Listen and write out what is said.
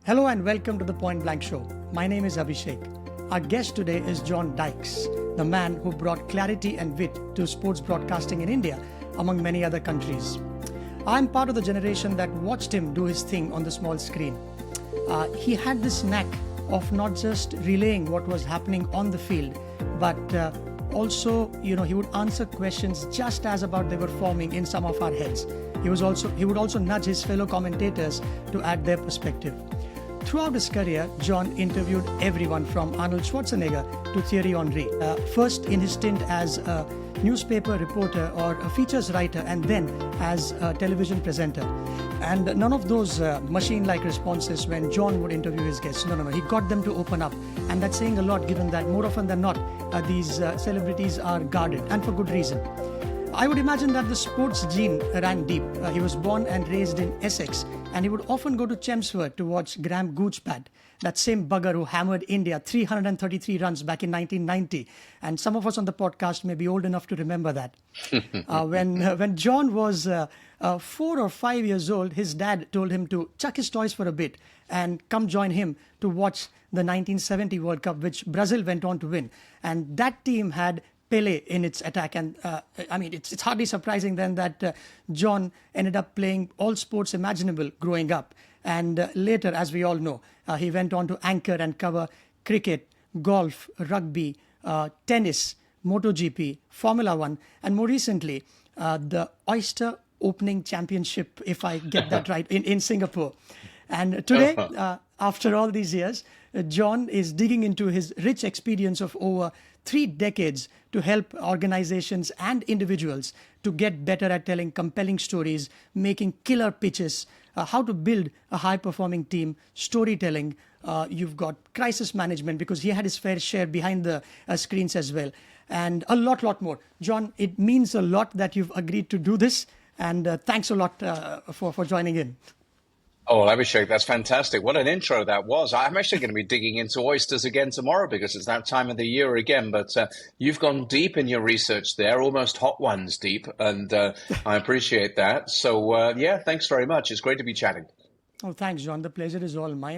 Hello and welcome to the Point Blank Show. My name is Abhishek. Our guest today is John Dykes, the man who brought clarity and wit to sports broadcasting in India, among many other countries. I'm part of the generation that watched him do his thing on the small screen. He had this knack of not just relaying what was happening on the field, but also, he would answer questions just as about they were forming in some of our heads. He would also nudge his fellow commentators to add their perspective. Throughout his career, John interviewed everyone from Arnold Schwarzenegger to Thierry Henry. First in his stint as a newspaper reporter or a features writer, and then as a television presenter. And none of those machine-like responses when John would interview his guests. No. He got them to open up. And that's saying a lot, given that more often than not, these celebrities are guarded, and for good reason. I would imagine that the sports gene ran deep. He was born and raised in Essex, and he would often go to Chelmsford to watch Graham Goochpad, that same bugger who hammered India 333 runs back in 1990. And some of us on the podcast may be old enough to remember that. When John was 4 or 5 years old, his dad told him to chuck his toys for a bit and come join him to watch the 1970 World Cup, which Brazil went on to win. And that team had Pele in its attack. And it's hardly surprising then that John ended up playing all sports imaginable growing up. And later, as we all know, he went on to anchor and cover cricket, golf, rugby, tennis, MotoGP, Formula One, and more recently, the Oyster Opening Championship, if I get that right, in Singapore. And today, after all these years, John is digging into his rich experience of over 3 decades to help organizations and individuals to get better at telling compelling stories, making killer pitches, how to build a high-performing team, storytelling. You've got crisis management, because he had his fair share behind the screens as well, and a lot more. John, it means a lot that you've agreed to do this, and thanks a lot for joining in. Oh, well, Abhishek, that's fantastic. What an intro that was. I'm actually going to be digging into oysters again tomorrow, because it's that time of the year again. But you've gone deep in your research there, almost hot ones deep, and I appreciate that. So, thanks very much. It's great to be chatting. Oh, thanks, John. The pleasure is all mine.